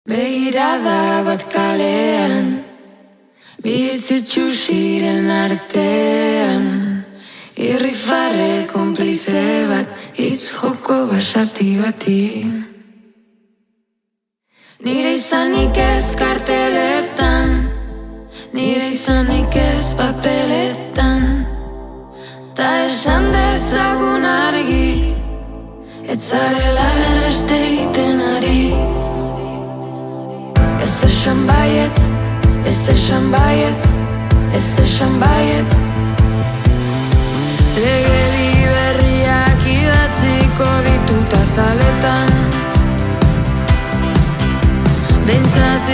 Begirada bat kalean, bitzi txusiren artean, irrifarre konplize bat, hitz joko basati bati. Nire izanik ez karteletan, nire izanik ez papeletan, ta esan dezagun argi, ez zarela beste egiten ari. Ez esan baiet, ez esan baiet, ez esan baiet. Legedi berriak idatziko ditut azaletan, behintzat